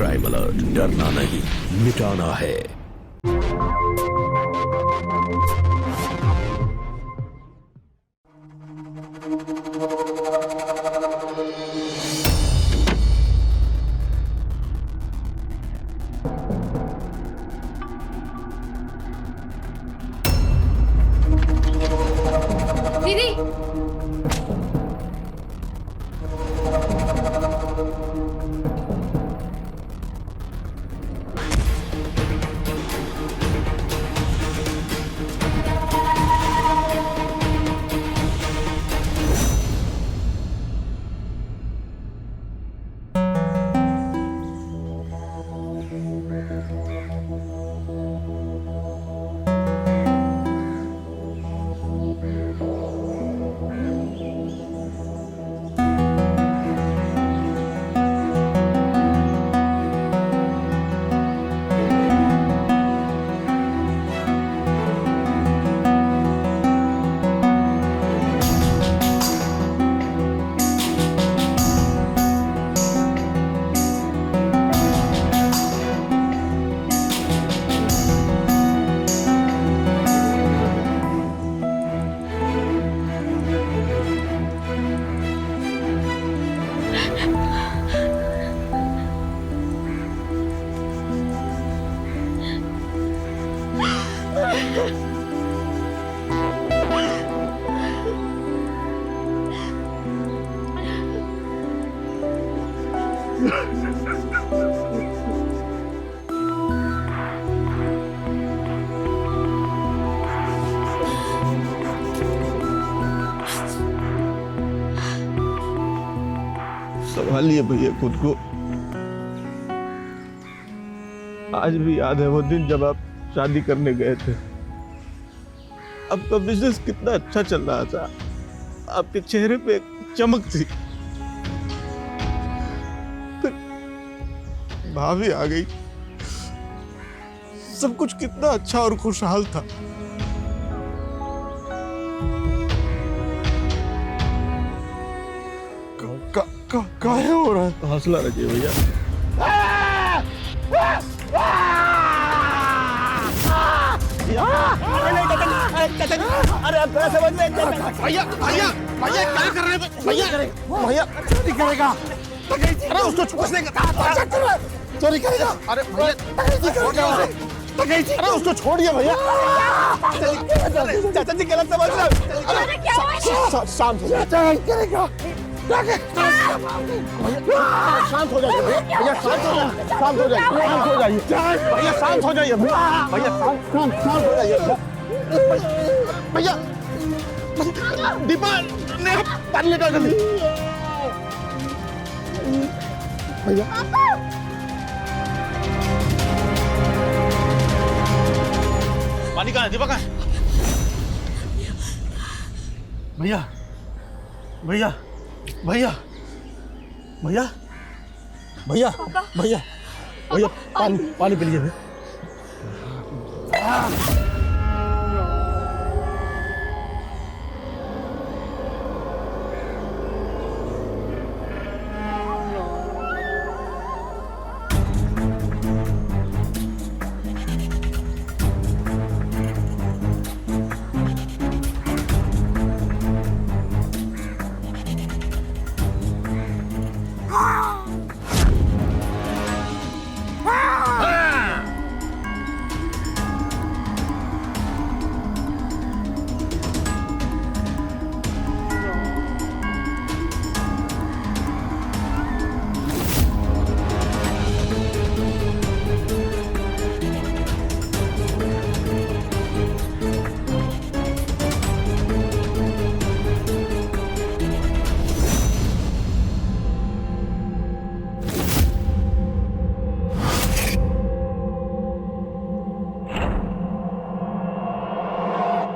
Crime alert, डरना नहीं मिटाना है। दीदी संभालिए भैया खुद को। आज भी याद है वो दिन जब आप शादी करने गए थे। आपका बिजनेस कितना अच्छा चल रहा था, आपके चेहरे पे एक चमक थी। फिर भाभी आ गई, सब कुछ कितना अच्छा और खुशहाल था। काहे हो रहा है? हौसला रखिए भैया। अरे आप कैसे समझ में भैया भैया भैया क्या कर रहे हैं भैया भैया चोरी करेगा। अरे उसको छोड़ने का चोरी करेगा। अरे भैया अरे उसको छोड़िए भैया। चाचा जी गलत समझ रहे हो। शांत हो जाए करेगा। शांत हो जाइए भैया, शांत हो जाइए, शांत हो जाइए, शांत हो जाइए भैया, शांत हो जाइए भैया, शांत हो जाइए भैया। दीपा ने पानी निकाल कर दी भैया। पानी कहाँ है? दीपा कहाँ है? भैया भैया भैया भैया भैया भैया भैया पानी पानी पी लीजिए।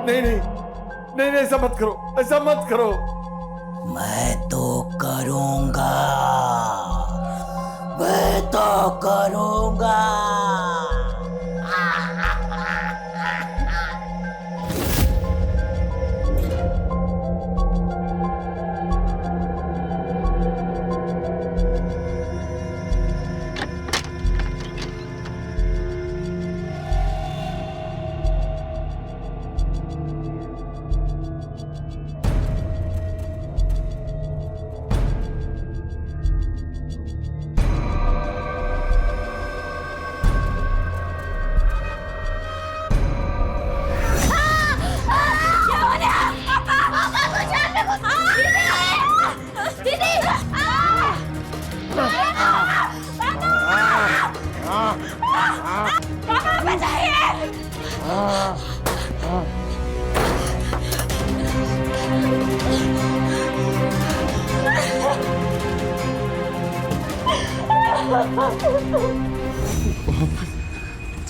नहीं नहीं नहीं नहीं, ऐसा मत करो, ऐसा मत करो। मैं तो करूंगा, मैं तो करूंगा। क्या चाहिए?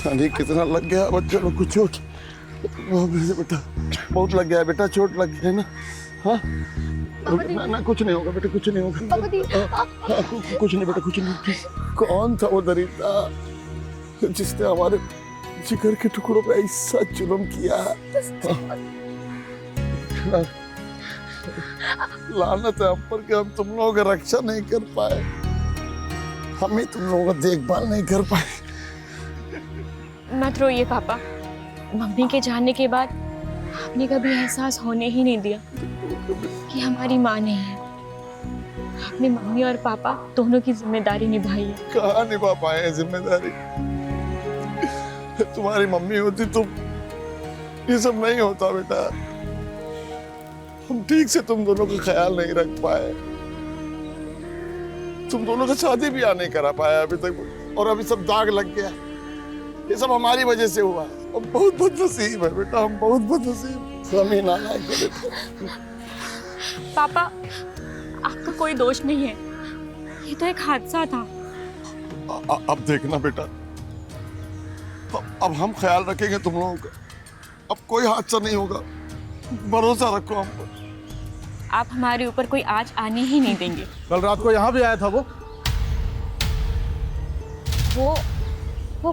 थाने कितना लग गया बच्चों लोग को चोट? बेटा बहुत लग गया है बेटा, चोट लग गई है ना? हाँ ना कुछ नहीं होगा बेटा, कुछ नहीं होगा। कुछ नहीं बेटा, कुछ नहीं। कौन था वो दरिंदा जिसने हमारे जिगर के टुकड़ों पे ऐसा जुल्म किया? लानत है हम पर कि हम तुम लोगों का रक्षा नहीं कर पाए, हम ही तुम लोगों का देखभाल नहीं कर पाए। मत रोइए पापा, मम्मी के जाने के बाद आपने कभी एहसास होने ही नहीं दिया कि हमारी माँ नहीं है। आपने मम्मी और पापा दोनों की जिम्मेदारी निभाई है। कहाँ निभा पाए हैं जिम्मेदारी? तुम्हारी मम्मी होती तो ये सब नहीं होता बेटा। हम ठीक से तुम दोनों का ख्याल नहीं रख पाए, तुम दोनों का शादी भी नहीं करा पाया अभी तक, और अभी सब दाग लग गया। ये सब हमारी वजह से हुआ। हम बहुत बदनसीब है बेटा, हम बहुत बदनसीब। हम ही नालायक है बेटा। पापा, आपका कोई दोष नहीं है, ये तो एक हादसा था। अब देखना बेटा, अब हम ख्याल रखेंगे तुम लोगों का। अब कोई हादसा नहीं होगा, भरोसा रखो हम पर। आप हमारे ऊपर कोई आँच आने ही नहीं देंगे। कल रात को यहाँ भी आया था वो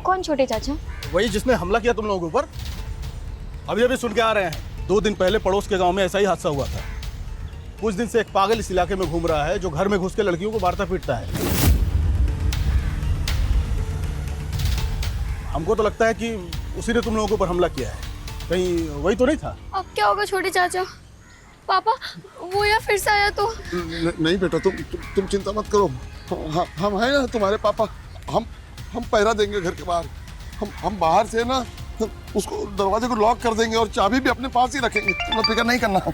कौन छोटे चाचा? वही जिसने हमला किया तुम लोगों के ऊपर। अभी अभी सुन के आ रहे हैं, 2 दिन पहले पड़ोस के गांव में ऐसा ही हादसा हुआ था। कुछ दिन से एक पागल इस इलाके में घूम रहा है जो घर में घुस के लड़कियों को मारता पीटता है। हमको तो लगता है कि उसी ने तुम लोगों के ऊपर हमला किया है। कहीं वही तो नहीं था? अब क्या होगा छोटे चाचा? पापा वो या फिर से आया तो? नहीं बेटा, तुम चिंता मत करो। हम हैं ना तुम्हारे पापा। हम पहरा देंगे घर के बाहर। हम बाहर से ना उसको दरवाजे को लॉक कर देंगे और चाबी भी अपने पास ही रखेंगे। तुम फिक्र नहीं करना। हाँ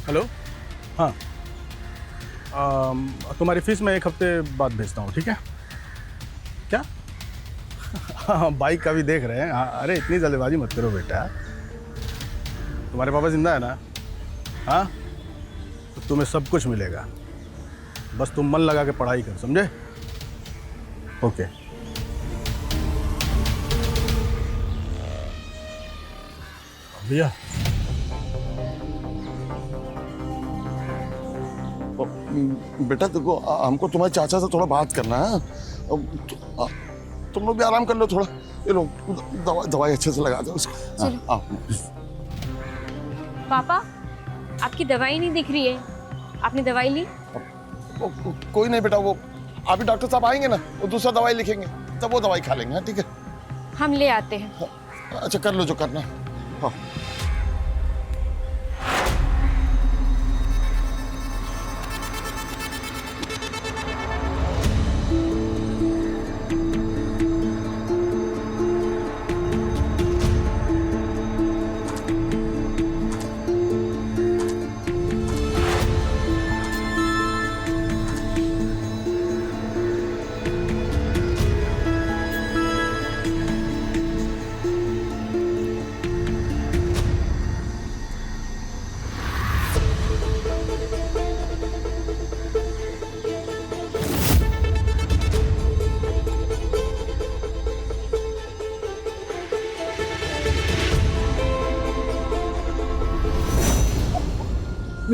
हेलो, हाँ तुम्हारी फीस मैं 1 हफ्ते बाद भेजता हूँ, ठीक है? क्या? हाँ, बाइक का भी देख रहे हैं। हाँ, अरे इतनी जल्दबाजी मत करो बेटा। तुम्हारे पापा जिंदा है ना? हाँ, तो तुम्हें सब कुछ मिलेगा, बस तुम मन लगा के पढ़ाई कर, समझे? ओके। भैया, बेटा देखो, हमको तुम्हारे चाचा से थोड़ा बात करना है। तुम लोग भी आराम कर लो थोड़ा। ये लो दवाई अच्छे से लगा दो उसको। पापा, आपकी दवाई नहीं दिख रही है, आपने दवाई ली? कोई नहीं बेटा, वो अभी डॉक्टर साहब आएंगे ना, वो दूसरा दवाई लिखेंगे, तब वो दवाई खा लेंगे। हाँ ठीक है, हम ले आते हैं। अच्छा कर लो जो करना। हाँ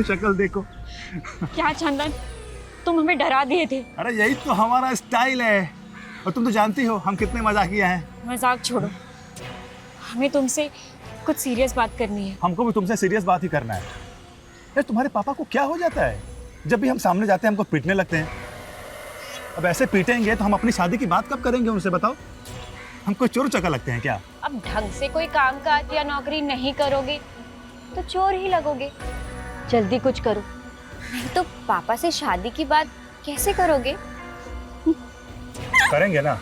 शक्ल देखो। क्या चंदन, तुम हमें डरा दिए थे। अरे यही तो हमारा स्टाइल है, और तुम तो जानती हो हम कितने मजाकिया हैं। मजाक छोड़ो, हमें तुमसे कुछ सीरियस बात करनी है। हमको भी तुमसे सीरियस बात ही करना है। यार तुम्हारे पापा को क्या हो जाता है? जब भी हम सामने जाते हैं हमको पीटने लगते हैं। अब ऐसे पीटेंगे तो हम अपनी शादी की बात कब करेंगे उनसे, बताओ? हमको चोर चक्का लगते हैं क्या? अब ढंग से कोई काम काज या नौकरी नहीं करोगे तो चोर ही लगोगे। जल्दी कुछ करो, नहीं तो पापा से शादी की बात कैसे करोगे? करेंगे ना,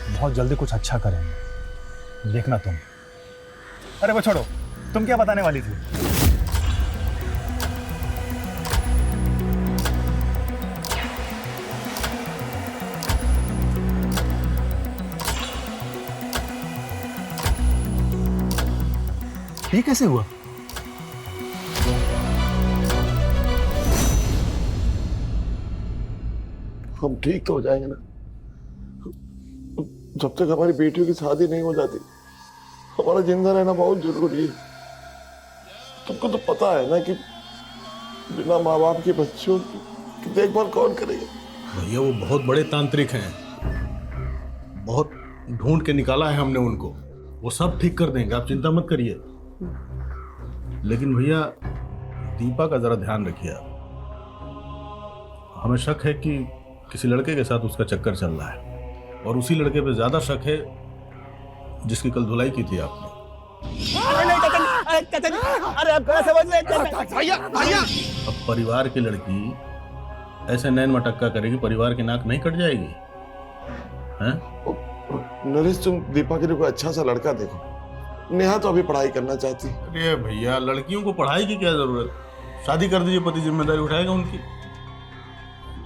बहुत जल्दी कुछ अच्छा करेंगे, देखना तुम। अरे वो छोड़ो, तुम क्या बताने वाली थी? ये कैसे हुआ? हम ठीक तो हो जाएंगे ना, जब तक हमारी बेटियों की शादी नहीं हो जाती हमारा जिंदा रहना बहुत जरूरी है। तुमको तो पता है ना कि बिना माँ बाप के बच्चों की देखभाल कौन करेगा। भैया वो बहुत बड़े तांत्रिक हैं, बहुत ढूंढ के निकाला है हमने उनको, वो सब ठीक कर देंगे, आप चिंता मत करिए। लेकिन भैया दीपा का जरा ध्यान रखिए आप। हमें शक है कि किसी लड़के के साथ उसका चक्कर चल रहा है, और उसी लड़के पे ज्यादा शक है जिसकी कल धुलाई की थी आपने। अरे आप गलत समझ रहे हैं भैया। भैया अब परिवार की लड़की ऐसे नैन मटक्का करेगी, परिवार की नाक नहीं कट जाएगी हैं? नरेश तुम दीपा के लिए कोई अच्छा सा लड़का देखो। नेहा तो अभी पढ़ाई करना चाहती। अरे भैया लड़कियों को पढ़ाई की क्या जरूरत, शादी कर दीजिए, पति जिम्मेदारी उठाएगा उनकी।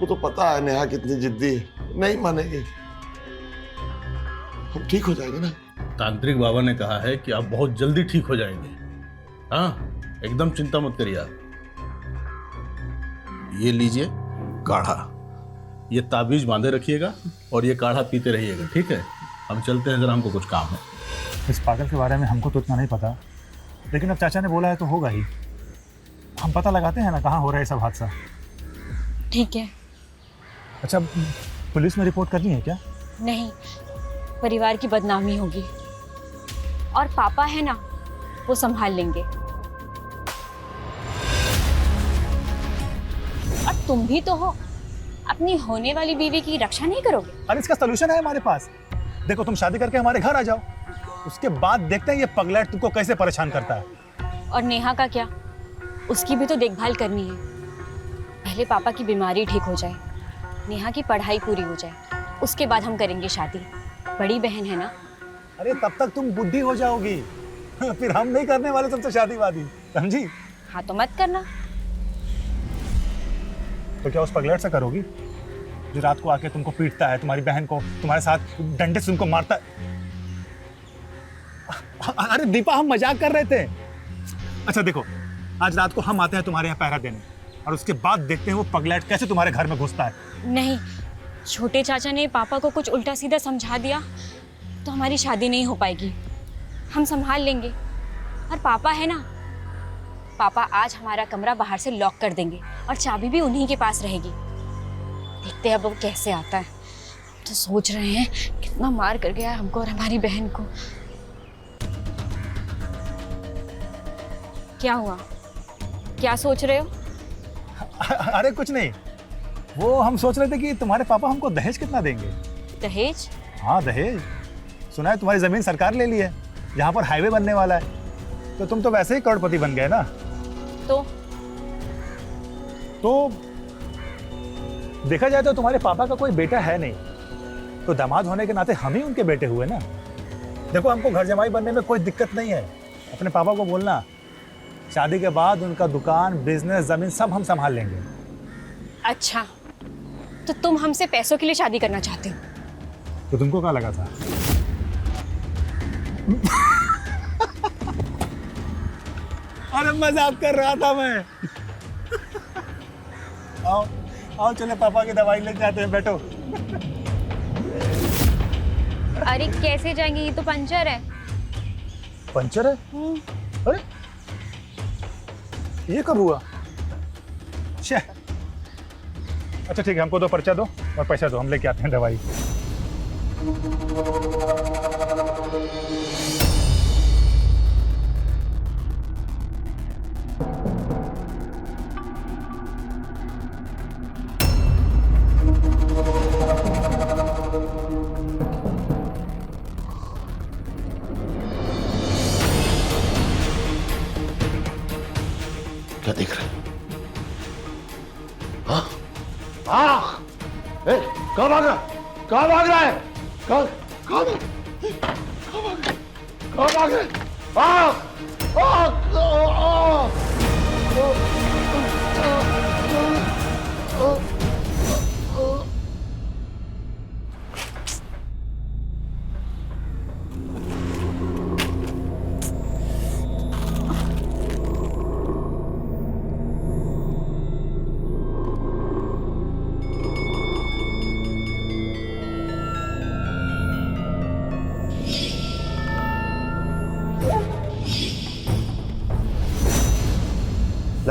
वो तो पता है नेहा कितनी जिद्दी है, नहीं मानेगी। हम ठीक हो जाएंगे ना। तांत्रिक बाबा ने कहा है कि आप बहुत जल्दी ठीक हो जाएंगे। हाँ एकदम चिंता मत करिए आप। ये लीजिए काढ़ा, ये ताबीज बांधे रखिएगा और ये काढ़ा पीते रहिएगा, ठीक है? हम चलते हैं, जरा हमको कुछ काम है। इस पागल के बारे में हमको तो इतना नहीं पता, लेकिन अब चाचा ने बोला है तो होगा ही। हम पता लगाते हैं ना कहाँ हो रहा है सब हादसा। ठीक है। अच्छा पुलिस में रिपोर्ट करनी है क्या? नहीं, परिवार की बदनामी होगी, और पापा है ना वो संभाल लेंगे। और तुम भी तो हो, अपनी होने वाली बीवी की रक्षा नहीं करोगे? अरे इसका सोल्यूशन है हमारे पास। देखो तुम शादी करके हमारे घर आ जाओ, उसके बाद देखते हैं ये पगलैट तुमको कैसे परेशान करता है। और नेहा का क्या, उसकी भी तो देखभाल करनी है। पहले पापा की बीमारी ठीक हो जाए, नेहा की पढ़ाई पूरी हो जाए, उसके बाद हम करेंगे शादी। बड़ी बहन है ना। अरे तब तक तुम बुढ़ी हो जाओगी फिर हम नहीं करने वाले तुमसे शादी वादी, समझी? हाँ तो मत करना। तो क्या उस पगलैट से करोगी जो रात को आके तुमको पीटता है, तुम्हारी बहन को तुम्हारे साथ डंडे से तुमको मारता है? अरे दीपा हम मजाक कर रहे थे। अच्छा देखो, आज रात को हम आते हैं तुम्हारे यहाँ पहरा देने, और उसके बाद देखते हैं वो पगलैट कैसे तुम्हारे घर में घुसता है। नहीं, छोटे चाचा ने पापा को कुछ उल्टा सीधा समझा दिया तो हमारी शादी नहीं हो पाएगी। हम संभाल लेंगे। और पापा है ना, पापा आज हमारा कमरा बाहर से लॉक कर देंगे और चाबी भी उन्हीं के पास रहेगी। देखते हैं अब वो कैसे आता है। तो सोच रहे हैं कितना मार कर गया हमको और हमारी बहन को। क्या हुआ, क्या सोच रहे हो? अरे कुछ नहीं, वो हम सोच रहे थे कि तुम्हारे पापा हमको दहेज कितना देंगे। दहेज? हाँ दहेज। सुना है तुम्हारी जमीन सरकार ले ली है, जहाँ पर हाईवे बनने वाला है। तो तुम तो वैसे ही करोड़पति बन गए ना। तो देखा जाए तो तुम्हारे पापा का कोई बेटा है नहीं, तो दामाद होने के नाते हम ही उनके बेटे हुए ना। देखो हमको घर जमाई बनने में कोई दिक्कत नहीं है। अपने पापा को बोलना शादी के बाद उनका दुकान, बिजनेस, जमीन सब हम संभाल लेंगे। अच्छा, तो तुम हमसे पैसों के लिए शादी करना चाहते हो? तो तुमको क्या लगा था? अरे मजाक कर रहा था मैं। आओ आओ चले पापा की दवाई ले जाते हैं, बैठो। अरे कैसे जाएंगे, ये तो पंचर है। पंचर है? अरे ये कब हुआ? अच्छा ठीक है, हमको 2 पर्चा दो और पैसा दो, हम लेके आते हैं दवाई। क्या देख रहे? हाँ? हाँ? कहाँ भाग रहा? कहाँ भाग रहा है? कहाँ कहाँ भाग रहा है?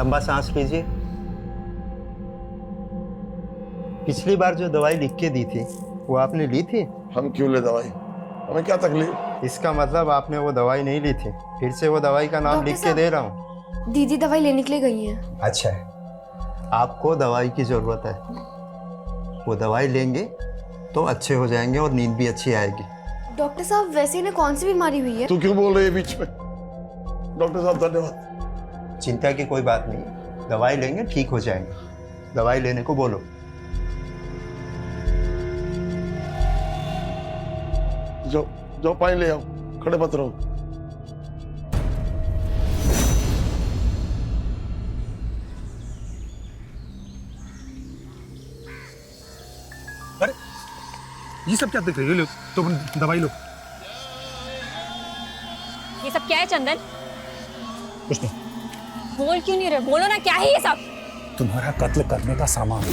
लंबा सांस लीजिए। पिछली बार जो दवाई लिख के दी थी वो आपने ली थी? हम क्यों ले दवाई, हमें क्या तकलीफ? इसका मतलब आपने वो दवाई नहीं ली थी। फिर से वो दवाई का नाम लिख के दे रहा हूँ। दीदी दवाई लेने के लिए गई हैं। अच्छा है, आपको दवाई की जरूरत है। वो दवाई लेंगे तो अच्छे हो जाएंगे और नींद भी अच्छी आएगी। डॉक्टर साहब वैसे इन्हें कौन सी बीमारी हुई है? तू क्यों बोल रही है बीच में? डॉक्टर साहब धन्यवाद। चिंता की कोई बात नहीं, दवाई लेंगे ठीक हो जाएंगे। दवाई लेने को बोलो। जाओ जाओ पानी ले आओ, खड़े मत रहो। अरे ये सब क्या देख रही हो? लो तुम दवाई लो। ये सब क्या है चंदन? कुछ नहीं। बोल क्यों नहीं रहे? बोलो ना, क्या है ये सब? तुम्हारा कत्ल करने का सामान।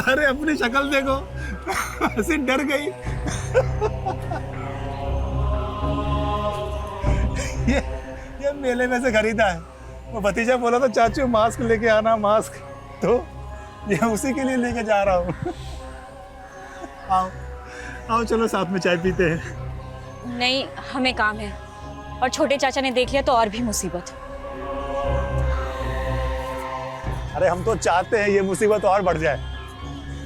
अरे अपनी शक्ल देखो, ऐसे डर गई। ये मेले में से खरीदा है। वो भतीजा बोला था चाचू मास्क लेके आना, मास्क, तो ये उसी के लिए लेके जा रहा हूँ। आओ आओ चलो साथ में चाय पीते हैं। नहीं, हमें काम है, और छोटे चाचा ने देख लिया तो और भी मुसीबत। अरे हम तो चाहते हैं ये मुसीबत और बढ़ जाए।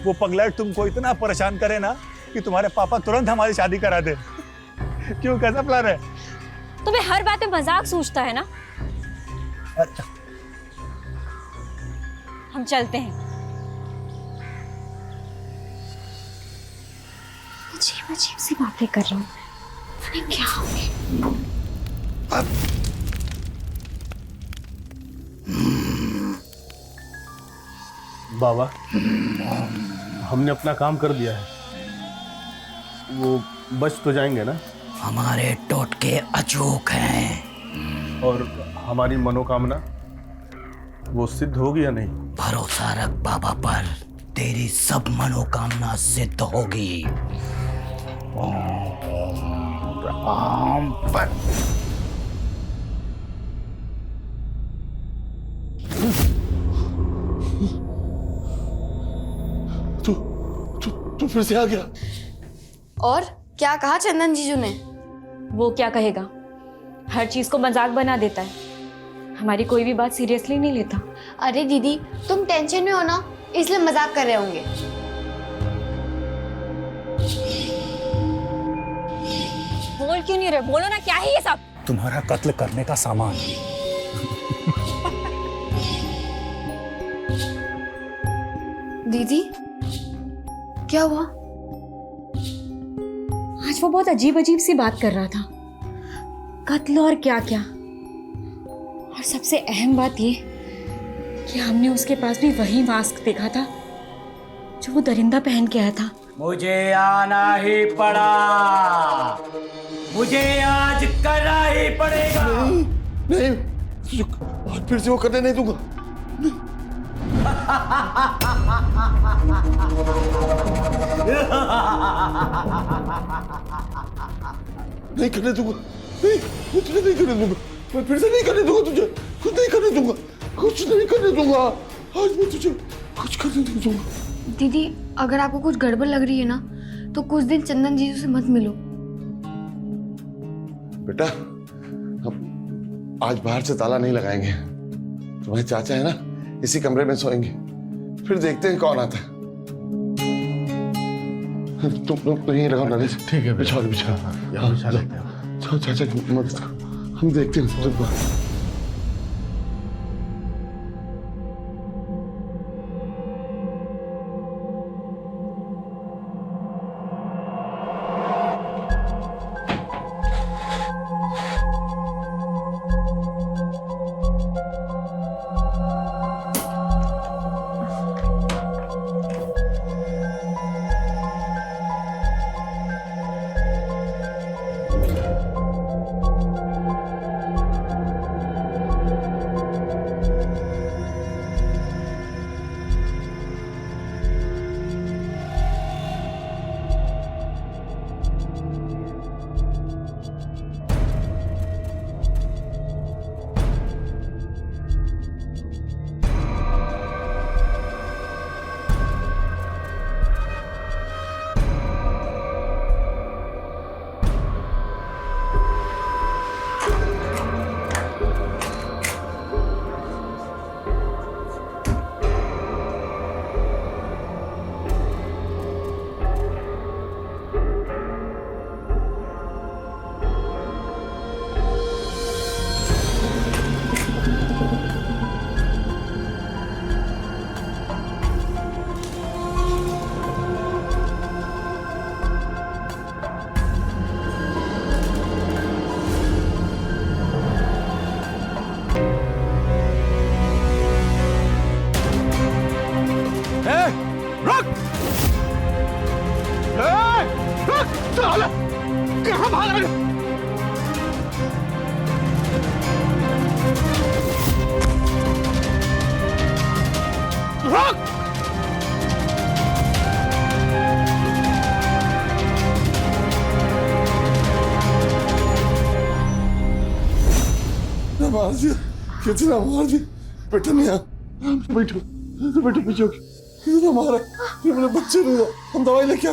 वो पगलैट तुमको इतना परेशान करे ना कि तुम्हारे पापा तुरंत हमारी शादी करा दे। क्यों, कैसा प्लान है? तुम्हें हर बात में मजाक सूझता है ना? हम चलते हैं। अजीब अजीब सी बातें कर रहा हूँ, क्या हो गया? बाबा, हमने अपना काम कर दिया है। वो बच तो जाएंगे ना? हमारे टोटके अचूक हैं। और हमारी मनोकामना वो सिद्ध होगी या नहीं? भरोसा रख बाबा पर, तेरी सब मनोकामना सिद्ध होगी। राम पर। तू फिर से आ गया? और क्या कहा चंदन जीजू ने? वो क्या कहेगा, हर चीज को मजाक बना देता है, हमारी कोई भी बात सीरियसली नहीं लेता। अरे दीदी तुम टेंशन में हो ना, इसलिए मजाक कर रहे होंगे। बोल क्यों नहीं रहे? बोलो ना, क्या है ये सब? तुम्हारा कत्ल करने का सामान। दीदी क्या हुआ? आज वो बहुत अजीब अजीब सी बात कर रहा था, कत्ल और क्या क्या। और सबसे अहम बात ये कि हमने उसके पास भी वही मास्क देखा था जो वो दरिंदा पहन के आया था। मुझे आना ही पड़ा, मुझे आज करना ही पड़ेगा। नहीं, आज फिर से वो करने नहीं दूंगा। नहीं करने दूंगा, नहीं, मुझे नहीं करने दूंगा। मैं फिर से नहीं करने दूंगा तुझे, कुछ नहीं करने दूंगा, कुछ नहीं करने दूंगा। आज मैं तुझे कुछ करने नहीं दूंगा। दीदी अगर आपको कुछ गड़बड़ लग रही है ना, तो कुछ दिन चंदन जीजू से मत मिलो। बेटा, हम आज बाहर से ताला नहीं लगाएंगे। तुम्हारे चाचा है ना, इसी कमरे में सोएंगे, फिर देखते हैं कौन आता है। तुम लोग तो यहीं रहो नरेश। ठीक है, बिछाओ बिछाओ, यहाँ बिछा लेते हैं। जाओ चाचा की मदद करो, हम देखते हैं। कहाँ भाग रहे हो? रुक! मार दिया, कितना मार दिया। बेटा नहीं बैठो, बैठो पीछे। कितना मारा, ये मेरे बच्चे ने। हम दवाई लेके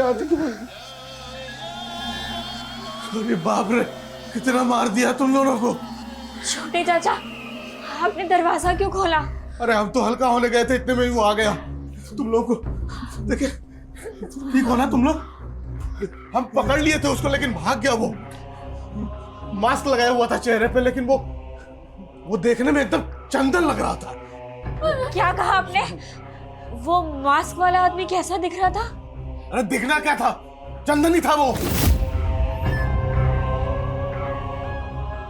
आते, तुम्हें। अरे बाप रे, कितना मार दिया तुम दोनों को। छोटे चाचा, आपने दरवाजा क्यों खोला? अरे हम तो हल्का होने गए थे, इतने में ही वो आ गया। तुम लोग को देखे, ठीक हो ना तुम लोग? हम पकड़ लिए थे उसको, लेकिन भाग गया वो। मास्क लगाया हुआ था चेहरे पे, लेकिन वो देखने में एकदम चंदन लग रहा था। क्या कहा आपने? वो मास्क वाला आदमी कैसा दिख रहा था? अरे दिखना क्या था, चंदन ही था वो।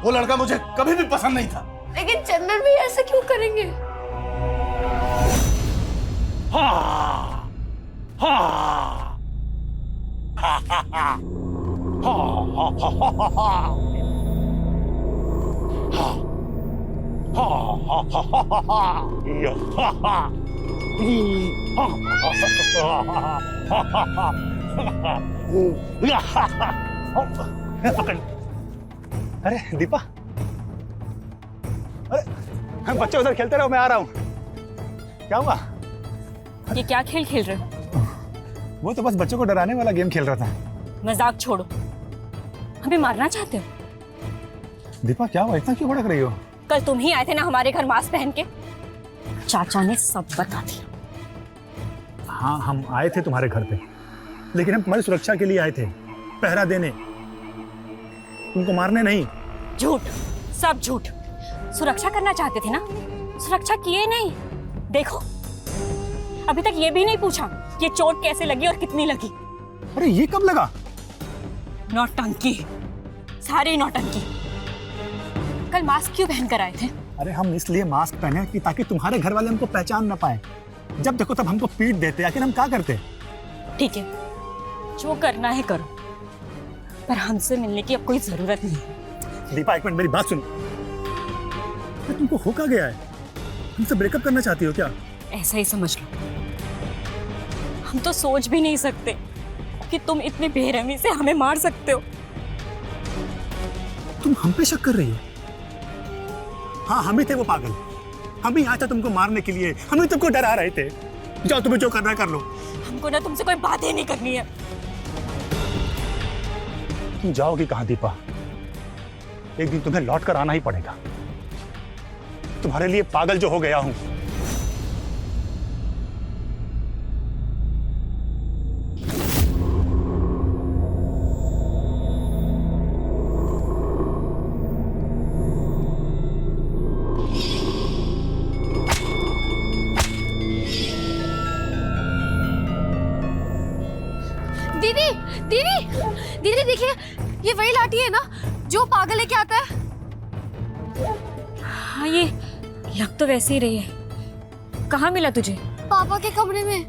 वो लड़का मुझे कभी भी पसंद नहीं था। लेकिन चंदन भी ऐसा क्यों करेंगे? हाँ, हाँ, अरे दीपा, अरे बच्चे उधर खेलते रहो, मैं आ रहा हूँ। क्या हुआ? ये क्या खेल खेल रहे हो? वो तो बस बच्चों को डराने वाला गेम खेल रहा था। मजाक छोड़ो, हमें मारना चाहते हो? दीपा क्या हुआ, इतना क्यों भड़क रही हो? कल तुम ही आए थे ना हमारे घर मास्क पहन के, चाचा ने सब बता दिया। हाँ, हम आए थे तुम्हारे घर पे, लेकिन हम तुम्हारी सुरक्षा के लिए आए थे, पहरा देने, तुमको मारने नहीं। झूठ, सब झूठ। सुरक्षा करना चाहते थे ना, सुरक्षा किए नहीं। देखो, अभी तक ये भी नहीं पूछा कि चोट कैसे लगी और कितनी लगी। अरे ये कब लगा? नौटंकी, सारी नौटंकी। कल मास्क क्यों पहन कर आए थे? अरे हम इसलिए मास्क पहने कि ताकि तुम्हारे घर वाले हमको पहचान ना पाए। जब देखो तब हमको पीट देते, आखिर हम क्या करते? ठीक है, जो करना है करो, पर हमसे मिलने की अब कोई जरूरत नहीं। दीपा एक मिनट मेरी बात सुनो। तुमको हो क्या गया है? हमसे ब्रेकअप करना चाहती हो क्या? ऐसा ही समझ लो। हम तो सोच भी नहीं सकते कि तुम इतनी बेरहमी से हमें मार सकते हो। तुम हम पे शक कर रही हो? हाँ, हम ही थे वो पागल। हम ही आए थे तुमको मारने के लिए, हम ही तुमको डरा रहे थे। जाओ, तुम्हें जो करना है कर लो। हमको ना तुमसे कोई बात ही नहीं करनी है। तुम जाओगी कहाँ दीपा? एक दिन तुम्हें लौट कर आना ही पड़ेगा। तुम्हारे लिए पागल जो हो गया हूं। दीदी, दीदी, दीदी देखिए, ये वही लाठी है ना जो पागल लेके आता है। हाँ, ये लग तो वैसे ही रही है। कहाँ मिला तुझे? पापा के कमरे में।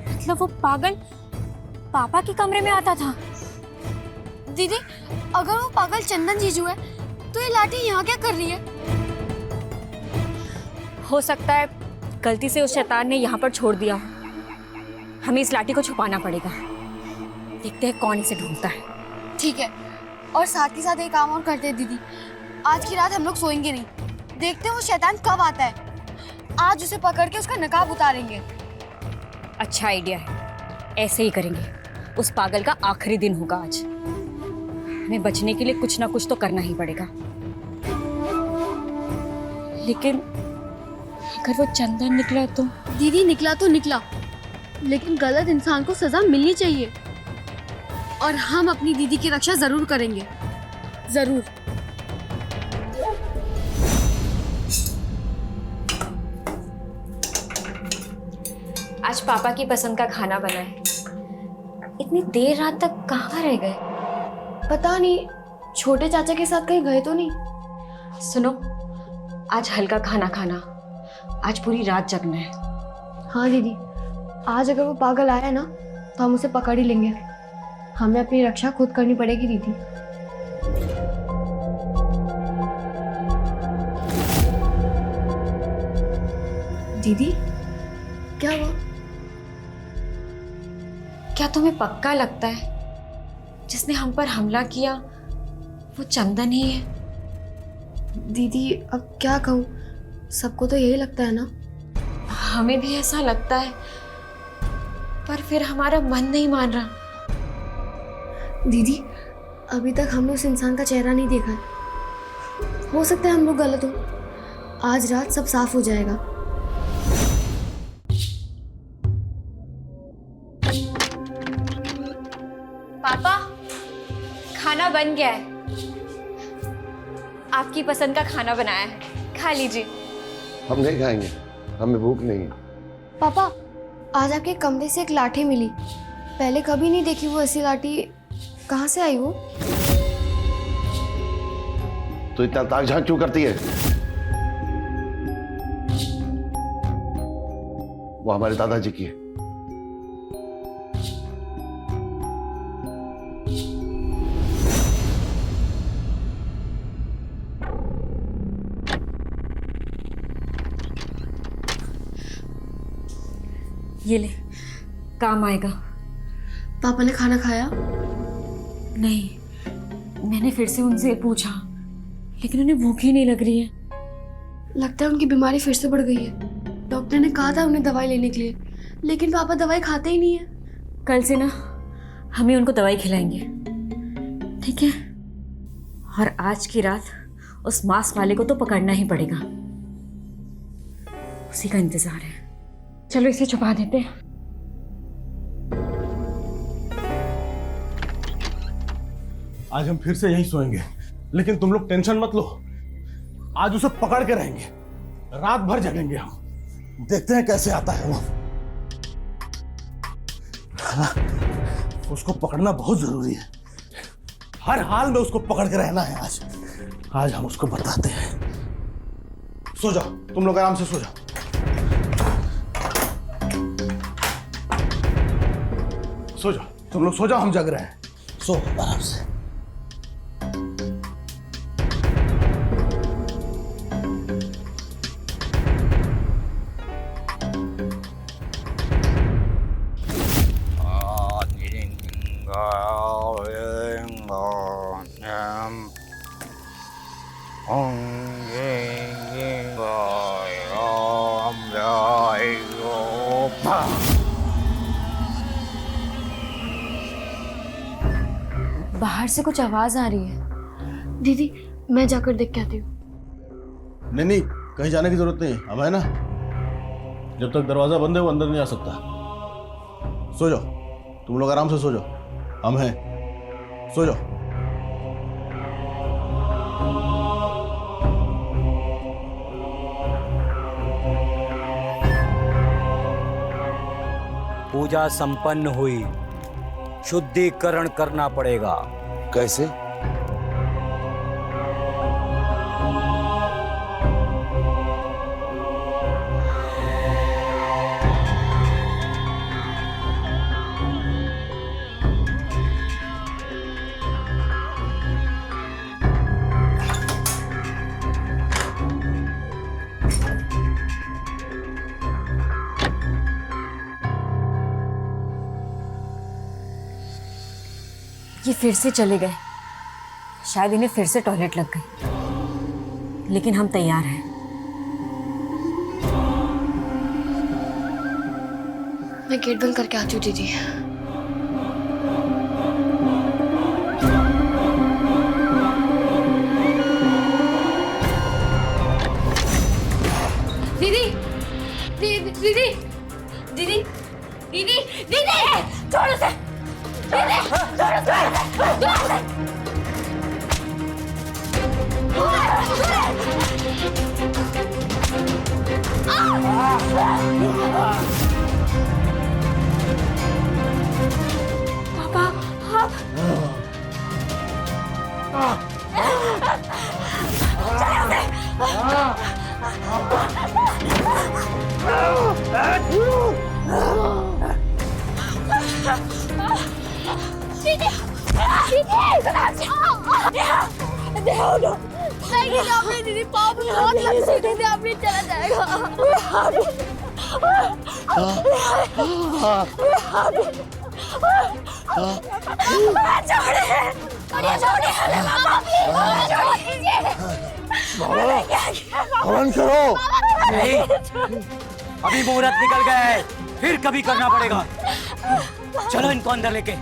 मतलब वो पागल पापा के कमरे में आता था? दीदी, अगर वो पागल चंदन जीजू है तो ये लाठी यहाँ क्या कर रही है? हो सकता है गलती से उस शैतान ने यहाँ पर छोड़ दिया हो। हमें इस लाठी को छुपाना पड़ेगा। देखते हैं कौन इसे ढूंढता है। ठीक है, और साथ ही साथ एक काम और करते हैं दीदी। आज की रात हम लोग सोएंगे नहीं, देखते हैं वो शैतान कब आता है। आज उसे पकड़ के उसका नकाब उतारेंगे। अच्छा आइडिया है, ऐसे ही करेंगे। उस पागल का आखिरी दिन होगा आज। हमें बचने के लिए कुछ ना कुछ तो करना ही पड़ेगा। लेकिन अगर वो चंदन निकला तो? दीदी, निकला तो निकला, लेकिन गलत इंसान को सजा मिलनी चाहिए। और हम अपनी दीदी की रक्षा जरूर करेंगे, जरूर। आज पापा की पसंद का खाना बना है। इतनी देर रात तक कहाँ रह गए? पता नहीं, छोटे चाचा के साथ कहीं गए तो नहीं। सुनो, आज हल्का खाना खाना, आज पूरी रात जगना है। हाँ दीदी, आज अगर वो पागल आया ना तो हम उसे पकड़ ही लेंगे। हमें अपनी रक्षा खुद करनी पड़ेगी दीदी। दीदी क्या हुआ? क्या तुम्हें पक्का लगता है जिसने हम पर हमला किया वो चंदन ही है? दीदी अब क्या कहूँ, सबको तो यही लगता है ना। हमें भी ऐसा लगता है, पर फिर हमारा मन नहीं मान रहा। दीदी अभी तक हमने उस इंसान का चेहरा नहीं देखा है। हो सकता है हम लोग गलत हो। आज रात सब साफ हो जाएगा। पापा, खाना बन गया है। आपकी पसंद का खाना बनाया है, खा लीजिए। हम नहीं खाएंगे, हमें भूख नहीं है। पापा आज आपके कमरे से एक लाठी मिली। पहले कभी नहीं देखी वो ऐसी लाठी। कहाँ से आई वो? तो इतना ताक झांक क्यों करती है? वो हमारे दादाजी की है। ये ले, काम आएगा। पापा ने खाना खाया? नहीं, मैंने फिर से उनसे पूछा, लेकिन उन्हें भूख ही नहीं लग रही है। लगता है उनकी बीमारी फिर से बढ़ गई है। डॉक्टर ने कहा था उन्हें दवाई लेने के लिए, लेकिन पापा दवाई खाते ही नहीं है। कल से ना हमें उनको दवाई खिलाएंगे, ठीक है? और आज की रात उस मांस वाले को तो पकड़ना ही पड़ेगा। उसी का इंतजार है। चलो इसे छुपा देते हैं। आज हम फिर से यहीं सोएंगे, लेकिन तुम लोग टेंशन मत लो। आज उसे पकड़ के रहेंगे, रात भर जगेंगे हम। देखते हैं कैसे आता है वो। उसको पकड़ना बहुत जरूरी है। हर हाल में उसको पकड़ के रहना है। आज हम उसको बताते हैं। सो जाओ, तुम लोग आराम से सो जाओ। सो जाओ, तुम लोग सो जाओ, हम जग रहे हैं। सो आराम से। बाहर से कुछ आवाज आ रही है। दीदी मैं जाकर देख के आती हूँ। नहीं, कहीं जाने की जरूरत नहीं, हम है ना। जब तक दरवाजा बंद है वो अंदर नहीं आ सकता। सो जाओ, तुम लोग आराम से सो जाओ, हम हैं। सो जाओ। पूजा संपन्न हुई, शुद्धिकरण करना पड़ेगा। कैसे? ये फिर से चले गए। शायद इन्हें फिर से टॉयलेट लग गई, लेकिन हम तैयार हैं। मैं गेट बंद करके आती हूँ दीदी। दीदी दीदी दीदी दीदी दीदी दीदी छोड़ उसे। दीदी छोड़ उसे। पापा आप नहीं आपने दीदी पाँव में बहुत लग से दीदी आपने चला जाएगा। हवन करो। नहीं, अभी मुहूर्त निकल गया है, फिर कभी करना पड़ेगा। चलो इनको अंदर लेके।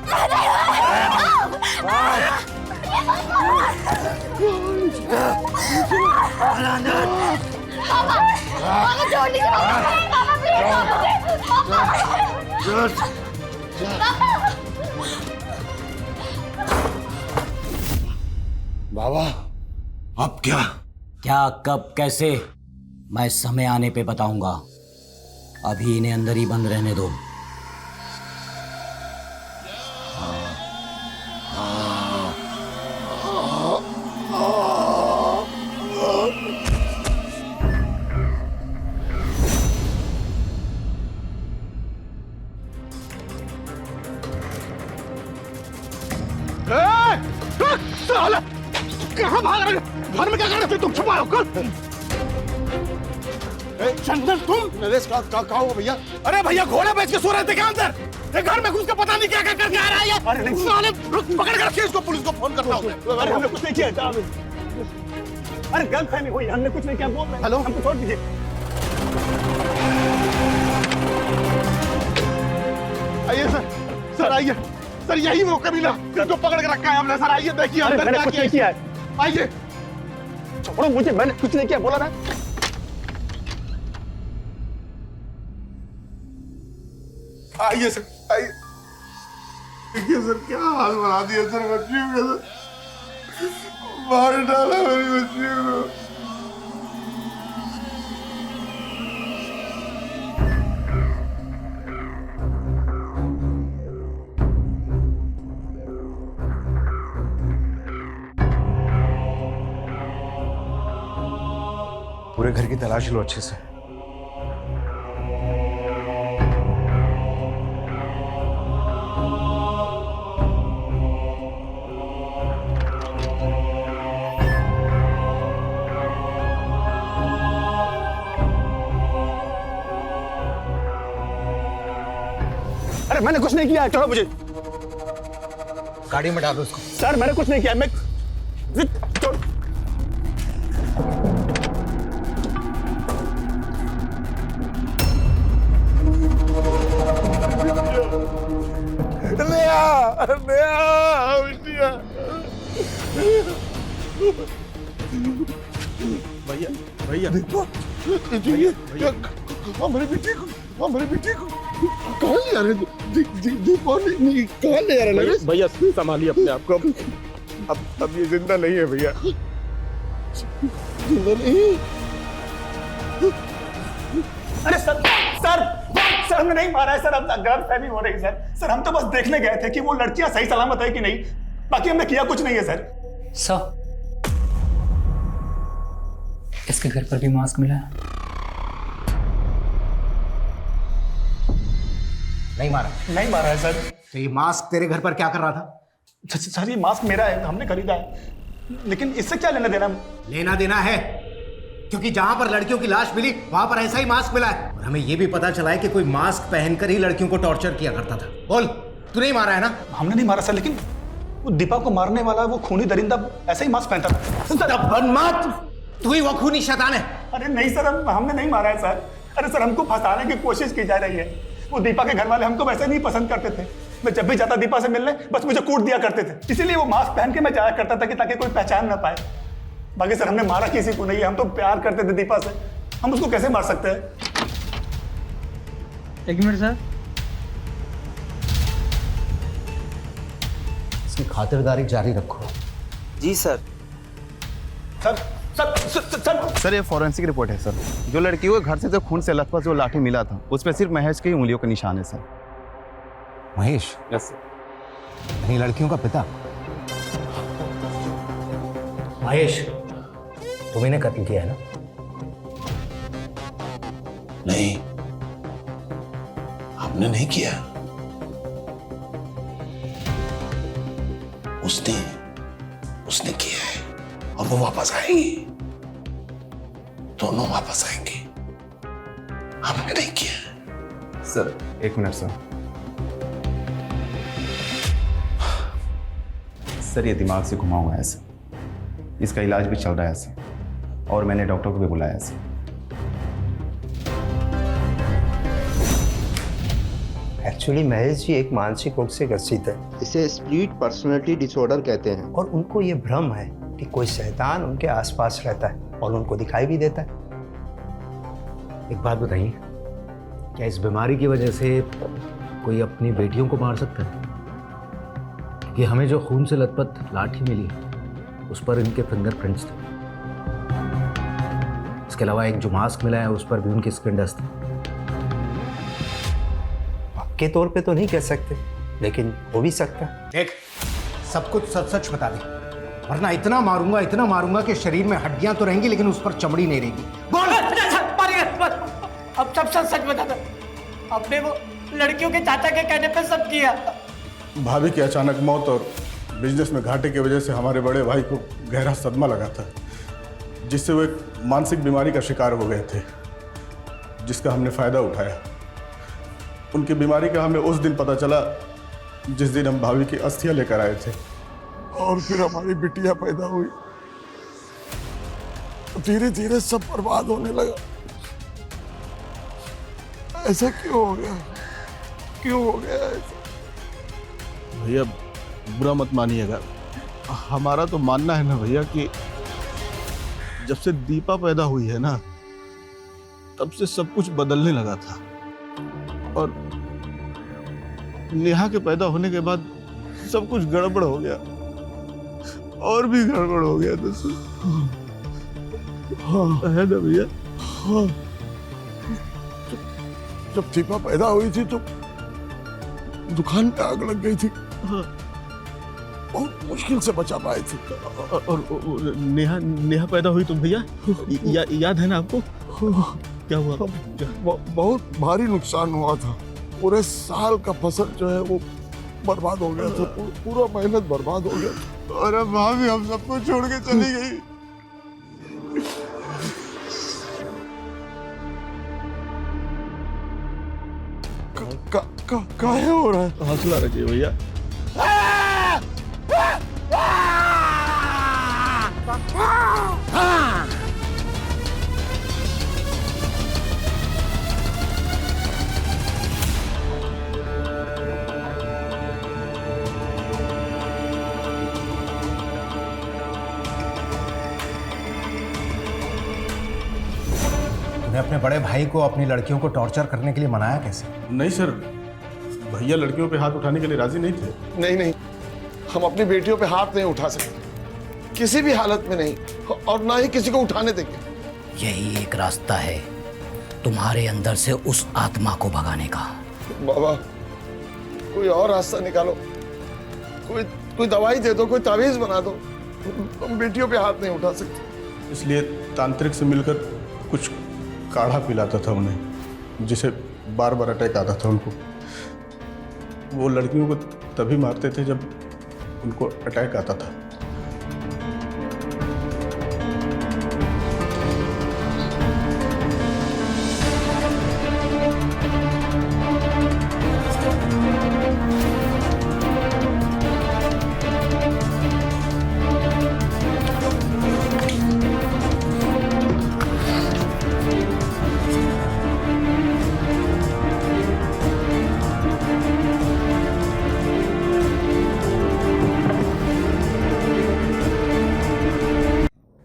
बाबा अब क्या? क्या, कब, कैसे, मैं समय आने पे बताऊंगा। अभी इन्हें अंदर ही बंद रहने दो। साला कहाँ भाग रहे हो? घर में क्या कर रहे थे तुम? छुपाओ कर। चंदन तुम? नरेश कहाँ हो भैया? अरे भैया घोड़े बेच के सो रहे थे क्या अंदर? ये घर में घुस के पता नहीं क्या क्या करके आ रहा है ये। अरे नहीं साले, पकड़ कर रखिए इसको, पुलिस को फोन करता हूँ। अरे हमने कुछ नहीं किया। अरे गलतफहमी हुई, हमने कुछ नहीं किया। बोल रहे हैं। हेलो, हमको छोड़ दीजिए। आइए सर, सर आइए सर, यही वो कमीना जो पकड़ के रखा है हमने। सर आइए देखिए अंदर क्या किया है। आइए। छोड़ो मुझे, मैंने कुछ नहीं किया, बोला ना। आइए सर, आइए। देखिए सर क्या हाल बना दिया सर बच्चियों का। सर मार डाला मेरी बच्चियों को। पूरे घर की तलाश लो अच्छे से। अरे मैंने कुछ नहीं किया, छोड़ो मुझे। गाड़ी में डालो उसको। सर मैंने कुछ नहीं किया, मैं छोड़। भैया भैया देखो हमारे बेटे को कहाँ ले आ रहे? दीपा नहीं कहाँ ले आ रहे? भैया संभालिए अपने आप को। अब ये जिंदा नहीं है भैया, जिंदा नहीं। अरे सर सर सर हमने नहीं मारा है सर। अब गलतफहमी हो रही है सर। हम तो बस देखने गए थे कि वो लड़कियां सही सलामत है कि नहीं, बाकी हमने किया कुछ नहीं है सर। सर इसके घर पर भी मास्क मिला है? नहीं मारा है सर। तो ये मास्क तेरे घर पर क्या कर रहा था? सर ये मास्क मेरा है, हमने खरीदा है, लेकिन इससे क्या लेना देना? लेना देना है, क्योंकि जहां पर लड़कियों की लाश मिली वहां पर ऐसा ही मास्क मिला है। और हमें यह भी पता चला है कि कोई मास्क पहनकर ही लड़कियों को टॉर्चर किया करता था। बोल, तू नहीं मारा है ना? हमने नहीं मारा सर, लेकिन वो दीपा को मारने वाला वो खूनी दरिंदा ऐसे ही मास्क पहनता था। तू ही वो खूनी शैतान है। अरे नहीं सर, हमने नहीं मारा है सर। अरे सर हमको फंसाने की कोशिश की जा रही है। वो दीपा के घर वाले हमको वैसे नहीं पसंद करते थे। मैं जब भी जाता दीपा से मिलने बस मुझे कूट दिया करते थे, इसीलिए वो मास्क पहन के मैं जाया करता था कि ताकि कोई पहचान ना पाए। बाकी सर हमने मारा किसी को नहीं है, हम तो प्यार करते थे दीपा से, हम उसको कैसे मार सकते हैं? एक मिनट सर। इसकी खातिरदारी जारी रखो। जी sir. Sir sir sir sir sir ये फॉरेंसिक रिपोर्ट है सर। जो लड़की को घर से जो खून से लथपथ जो लाठी मिला था उस पर सिर्फ महेश की उंगलियों का निशान है सर। महेश? Yes sir. यानी लड़कियों का पिता? महेश, तुम इन्हें कत्ल किया है ना? नहीं, हमने नहीं किया। उसने किया है और वो वापस आएंगी, दोनों वापस आएंगे। हमने नहीं किया। Sir 1 minute sir. सर ये दिमाग से घुमा हुआ है सर, इसका इलाज भी चल रहा है सर, और मैंने डॉक्टर को भी बुलाया है सर। एक्चुअली महेश जी एक मानसिक रोग से ग्रसित है, इसे स्प्लिट पर्सनैलिटी डिसऑर्डर कहते हैं, और उनको ये भ्रम है कि कोई शैतान उनके आसपास रहता है और उनको दिखाई भी देता है। एक बात बताइए, क्या इस बीमारी की वजह से कोई अपनी बेटियों को मार सकता है? कि हमें जो खून से लथपथ लाठी मिली उस पर इनके फिंगरप्रिंट्स थे। इसके अलावा एक जो मास्क मिला है उस पर भी उनकी स्किन डस्ट है। के तौर पे तो नहीं कह सकते, लेकिन हो भी सकता है। देख, सब कुछ सच सच बता दे, वरना इतना मारूंगा कि शरीर में हड्डियां तो रहेंगी लेकिन उस पर चमड़ी नहीं रहेगी। बोल। अब सब सच बता दो। अपने वो लड़कियों के चाचा के कहने पे सब किया। भाभी की अचानक मौत और बिजनेस में घाटे की वजह से हमारे बड़े भाई को गहरा सदमा लगा था, जिससे वो एक मानसिक बीमारी का शिकार हो गए थे, जिसका हमने फायदा उठाया। उनकी बीमारी का हमें उस दिन पता चला जिस दिन हम भाभी की अस्थियां लेकर आए थे। और फिर हमारी बिटिया पैदा हुई, धीरे धीरे सब बर्बाद होने लगा। ऐसा क्यों हो गया? क्यों हो गया ऐसा? भैया बुरा मत मानिएगा, हमारा तो मानना है ना भैया कि जब से दीपा पैदा हुई है ना, तब से सब कुछ बदलने लगा था, और नेहा के पैदा होने के बाद सब कुछ गड़बड़ हो गया, और भी गड़बड़ हो गया। तो हाँ है ना भैया? हाँ, जब दीपा पैदा हुई थी तो दुकान पे आग लग गई थी। हाँ। बहुत मुश्किल से बचा पाए थे। और नेहा पैदा हुई तो भैया याद है ना आपको? क्या हुआ? बहुत भारी नुकसान हुआ था। पूरे साल का फसल जो है वो बर्बाद हो गया था, पूरा मेहनत बर्बाद हो गया। और अब भाभी हम सबको छोड़ के चली गई। काहे हो रहा है? हौसला रखिए भैया। तूने अपने बड़े भाई को अपनी लड़कियों को टॉर्चर करने के लिए मनाया कैसे? नहीं सर, भैया लड़कियों पे हाथ उठाने के लिए राजी नहीं थे। नहीं, हम अपनी बेटियों पे हाथ नहीं उठा सकते, किसी भी हालत में नहीं, और ना ही किसी को उठाने देंगे। यही एक रास्ता है तुम्हारे अंदर से उस आत्मा को भगाने का। बाबा, कोई और रास्ता निकालो, कोई दवाई दे दो, कोई तावीज बना दो। हम बेटियों पे हाथ नहीं उठा सकते। इसलिए तांत्रिक से मिलकर कुछ काढ़ा पिलाता था उन्हें, जिसे बार बार अटैक आता था उनको। वो लड़कियों को तभी मारते थे जब उनको अटैक आता था।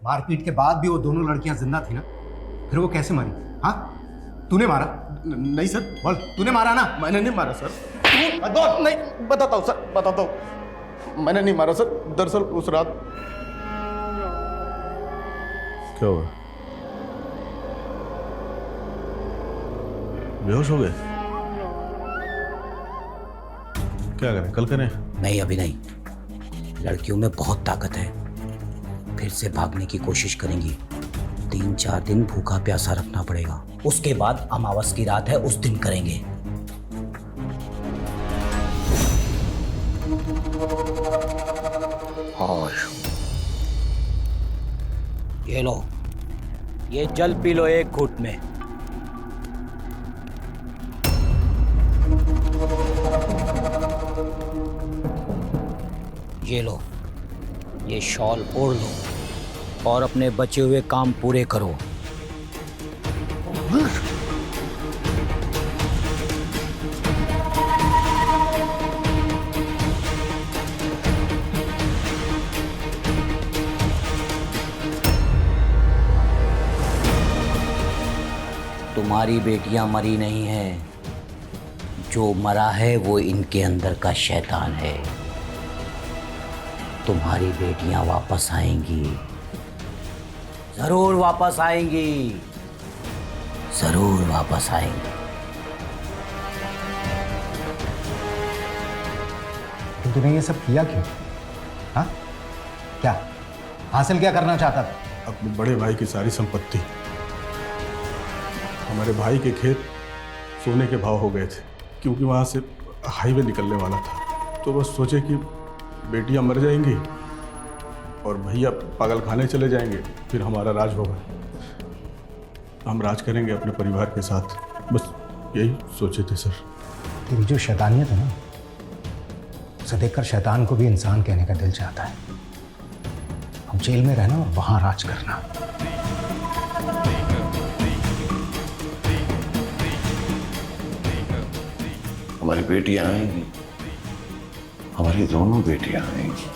मारपीट के बाद भी वो दोनों लड़कियां जिंदा थी ना, फिर वो कैसे मरी? हाँ, तूने मारा? नहीं सर। बोल, तूने मारा ना? मैंने नहीं मारा सर। नहीं, बताता हूँ सर, बताता हूँ। मैंने नहीं मारा सर। दरअसल उस रात क्या हुआ? बेहोश हो गए? क्या करें, कल करें? नहीं, अभी नहीं। लड़कियों में बहुत ताकत है, फिर से भागने की कोशिश करेंगी। 3-4 दिन भूखा प्यासा रखना पड़ेगा, उसके बाद अमावस की रात है, उस दिन करेंगे। खामोश। ये लो, ये जल पी लो एक घूंट में। ये लो, ये शॉल ओढ़ लो और अपने बचे हुए काम पूरे करो। तुम्हारी बेटियां मरी नहीं हैं, जो मरा है वो इनके अंदर का शैतान है। तुम्हारी बेटियां वापस आएंगी, जरूर वापस आएंगी, जरूर वापस आएंगी। तो तूने ये सब किया क्यों? हाँ, क्या हासिल क्या करना चाहता था? अपने बड़े भाई की सारी संपत्ति। हमारे भाई के खेत सोने के भाव हो गए थे, क्योंकि वहाँ से हाईवे निकलने वाला था। तो बस सोचे कि बेटियां मर जाएंगी और भैया पागल खाने चले जाएंगे, फिर हमारा राज होगा, हम राज करेंगे अपने परिवार के साथ। बस यही सोचे थे सर। तेरी जो शैतानियत है ना, उसे देखकर शैतान को भी इंसान कहने का दिल चाहता है। हम जेल में रहना और वहां राज करना। हमारी बेटियां आएंगी, हमारी दोनों बेटियां आएंगी।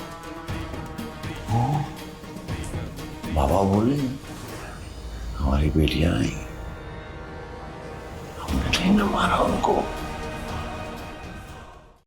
बाबा बोले हमारी बेटियां आएंगी, हमने नहीं न मारा उनको।